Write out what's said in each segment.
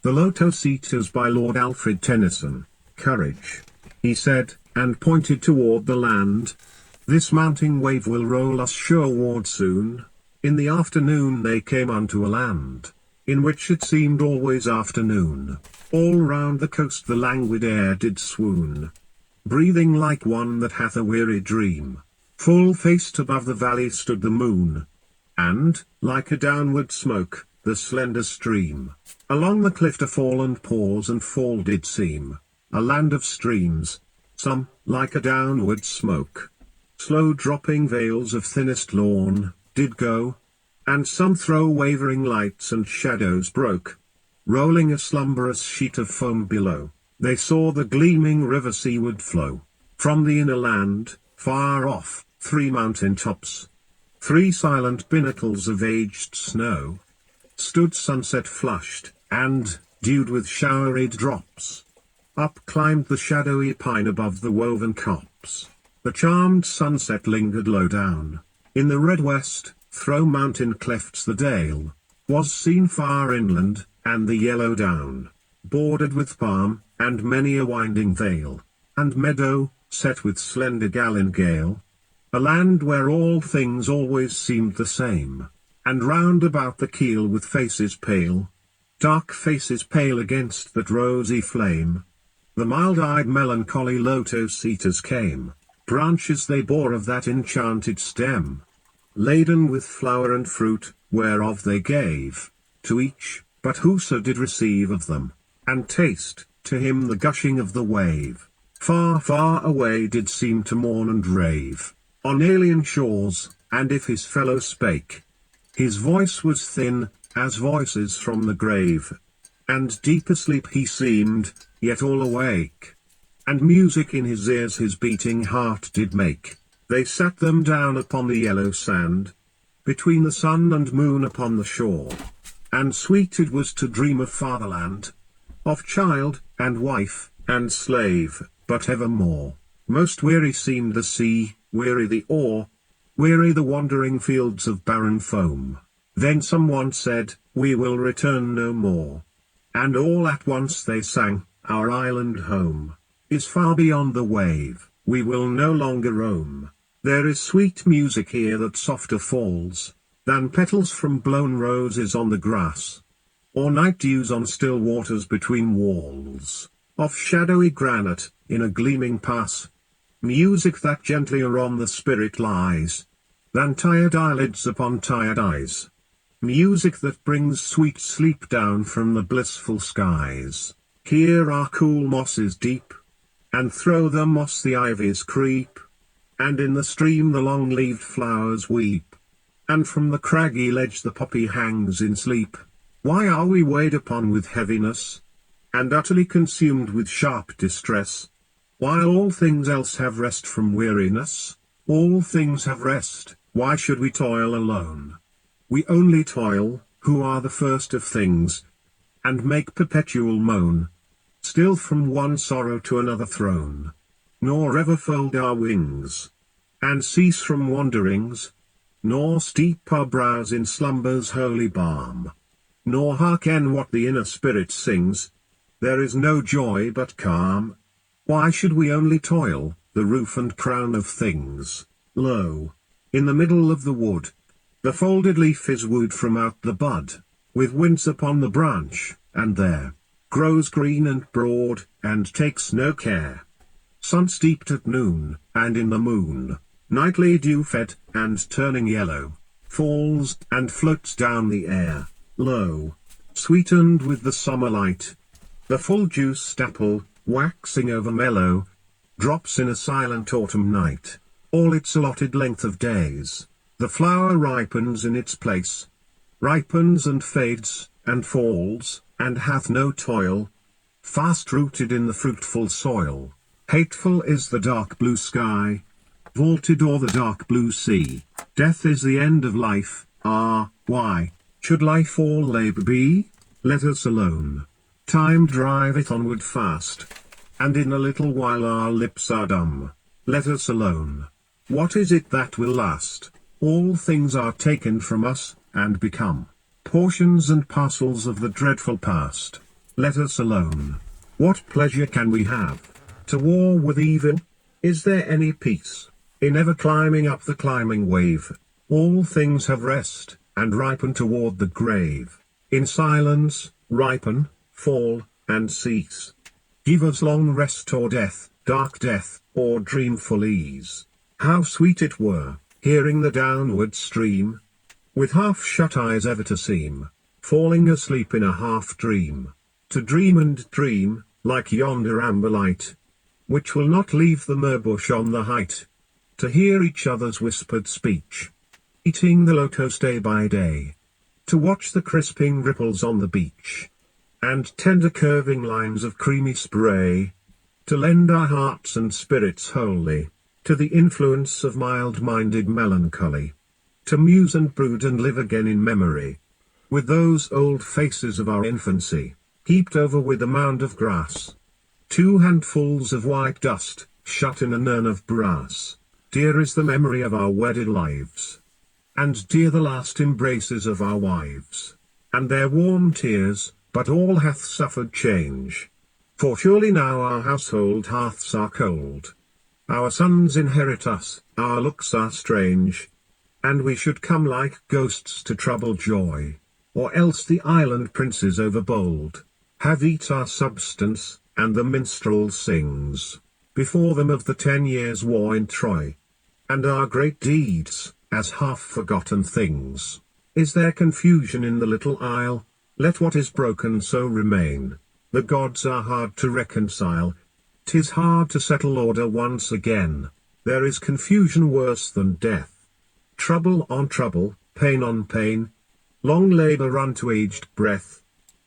The Lotos-Eaters by Lord Alfred Tennyson. Courage, he said, and pointed toward the land. This mounting wave will roll us shoreward soon. In the afternoon they came unto a land, in which it seemed always afternoon. All round the coast the languid air did swoon, breathing like one that hath a weary dream. Full-faced above the valley stood the moon, and, like a downward smoke, the slender stream. Along the cliff to fall and pause and fall did seem, a land of streams, some, like a downward smoke, slow dropping veils of thinnest lawn, did go, and some throw wavering lights and shadows broke, rolling a slumberous sheet of foam below. They saw the gleaming river seaward flow. From the inner land, far off, 3 mountain tops, 3 silent pinnacles of aged snow, stood sunset flushed, and, dewed with showery drops. Up climbed the shadowy pine above the woven copse. The charmed sunset lingered low down. In the red west, thro' mountain clefts the dale was seen far inland, and the yellow down, bordered with palm, and many a winding vale, and meadow, set with slender galingale. A land where all things always seemed the same, and round about the keel with faces pale, dark faces pale against that rosy flame, the mild-eyed melancholy Lotos-Eaters came. Branches they bore of that enchanted stem, laden with flower and fruit, whereof they gave to each, but whoso did receive of them, and taste, to him the gushing of the wave. Far, far away did seem to mourn and rave, on alien shores, and if his fellow spake, his voice was thin, as voices from the grave, and deep asleep he seemed, yet all awake, and music in his ears his beating heart did make. They sat them down upon the yellow sand, between the sun and moon upon the shore, and sweet it was to dream of fatherland, of child, and wife, and slave, but evermore. Most weary seemed the sea, weary the oar, weary the wandering fields of barren foam. Then someone said, "We will return no more." And all at once they sang, "Our island home is far beyond the wave, we will no longer roam. There is sweet music here that softer falls than petals from blown roses on the grass, or night dews on still waters between walls of shadowy granite, in a gleaming pass. Music that gentlier on the spirit lies than tired eyelids upon tired eyes. Music that brings sweet sleep down from the blissful skies. Here are cool mosses deep, and through the moss the ivies creep, and in the stream the long-leaved flowers weep, and from the craggy ledge the poppy hangs in sleep. Why are we weighed upon with heaviness, and utterly consumed with sharp distress, while all things else have rest from weariness? All things have rest, why should we toil alone? We only toil, who are the first of things, and make perpetual moan, still from one sorrow to another thrown, nor ever fold our wings, and cease from wanderings, nor steep our brows in slumber's holy balm, nor hearken what the inner spirit sings. There is no joy but calm. Why should we only toil, the roof and crown of things? Lo, in the middle of the wood, the folded leaf is wooed from out the bud, with winds upon the branch, and there grows green and broad, and takes no care. Sun steeped at noon, and in the moon, nightly dew fed, and turning yellow, falls, and floats down the air. Lo, sweetened with the summer light, the full juiced apple, waxing over mellow, drops in a silent autumn night. All its allotted length of days, the flower ripens in its place, ripens and fades, and falls, and hath no toil, fast rooted in the fruitful soil. Hateful is the dark blue sky, vaulted o'er the dark blue sea. Death is the end of life. Ah, why should life all labor be? Let us alone. Time driveth onward fast, and in a little while our lips are dumb. Let us alone. What is it that will last? All things are taken from us, and become portions and parcels of the dreadful past. let us alone. What pleasure can we have? To war with evil? Is there any peace? In ever climbing up the climbing wave, all things have rest, and ripen toward the grave. In silence, ripen, fall, and cease. Give us long rest or death, dark death, or dreamful ease. How sweet it were, hearing the downward stream, with half-shut eyes ever to seem, falling asleep in a half-dream. To dream and dream, like yonder amber light, which will not leave the myrbush on the height. To hear each other's whispered speech, eating the lotos day by day. To watch the crisping ripples on the beach, and tender curving lines of creamy spray. To lend our hearts and spirits wholly, to the influence of mild-minded melancholy. To muse and brood and live again in memory, with those old faces of our infancy, heaped over with a mound of grass. 2 handfuls of white dust, shut in an urn of brass. Dear is the memory of our wedded lives, and dear the last embraces of our wives, and their warm tears, but all hath suffered change. For surely now our household hearths are cold. Our sons inherit us, our looks are strange, and we should come like ghosts to trouble joy, or else the island princes overbold have eat our substance, and the minstrel sings before them of the 10 years' war in Troy, and our great deeds, as half-forgotten things. Is there confusion in the little isle? Let what is broken so remain. The gods are hard to reconcile. 'Tis hard to settle order once again. There is confusion worse than death. Trouble on trouble, pain on pain. Long labor unto aged breath.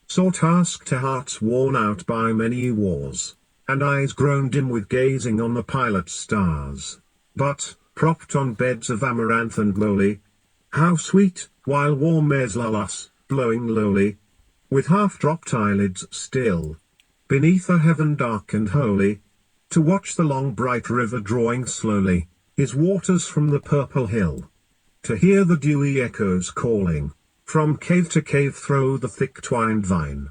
Sore task to hearts worn out by many wars, and eyes grown dim with gazing on the pilot stars. But, propped on beds of amaranth and moly, how sweet, while warm airs lull us, blowing lowly, with half-dropped eyelids still, beneath a heaven dark and holy, to watch the long bright river drawing slowly his waters from the purple hill. To hear the dewy echoes calling, from cave to cave through the thick twined vine.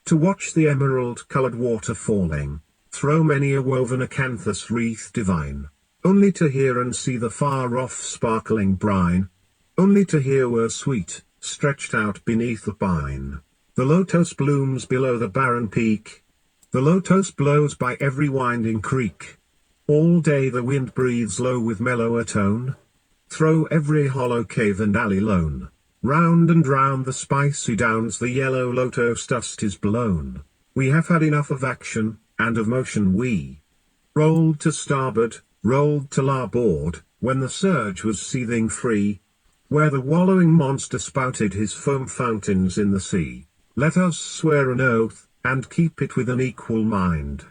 To watch the emerald-colored water falling, through many a woven acanthus wreath divine. Only to hear and see the far-off sparkling brine. Only to hear were sweet, stretched out beneath the pine. The lotos blooms below the barren peak. The lotos blows by every winding creek. All day the wind breathes low with mellower tone. Through every hollow cave and alley lone. Round and round the spicy downs the yellow lotos dust is blown. We have had enough of action, and of motion we rolled to starboard, rolled to larboard, when the surge was seething free, where the wallowing monster spouted his foam fountains in the sea. Let us swear an oath, and keep it with an equal mind,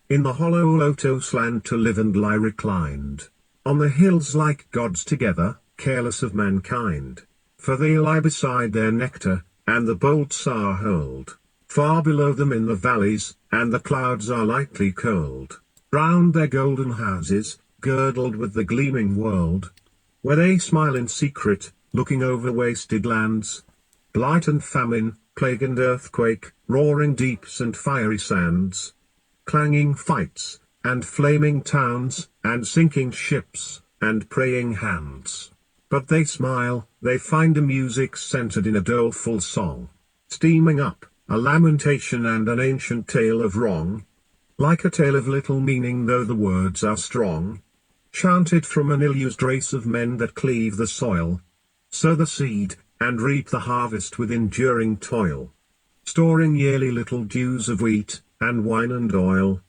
in the hollow lotos land to live and lie reclined, on the hills like gods together, careless of mankind. For they lie beside their nectar, and the bolts are hurled far below them in the valleys, and the clouds are lightly curled round their golden houses, girdled with the gleaming world, where they smile in secret, looking over wasted lands. Blight and famine, plague and earthquake, roaring deeps and fiery sands, clanging fights, and flaming towns, and sinking ships, and praying hands. But they smile, they find a music centered in a doleful song, steaming up, a lamentation and an ancient tale of wrong, like a tale of little meaning though the words are strong, chanted from an ill-used race of men that cleave the soil, sow the seed, and reap the harvest with enduring toil, storing yearly little dews of wheat, and wine and oil,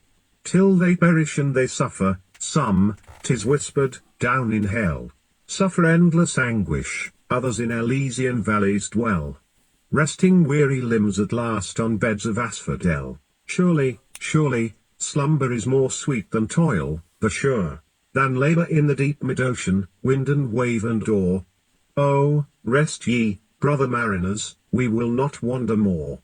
till they perish and they suffer, some, 'tis whispered, down in hell, suffer endless anguish, others in Elysian valleys dwell, resting weary limbs at last on beds of asphodel. Surely, surely, slumber is more sweet than toil, the sure, than labor in the deep mid-ocean, wind and wave and oar. Oh, rest ye, brother mariners, we will not wander more.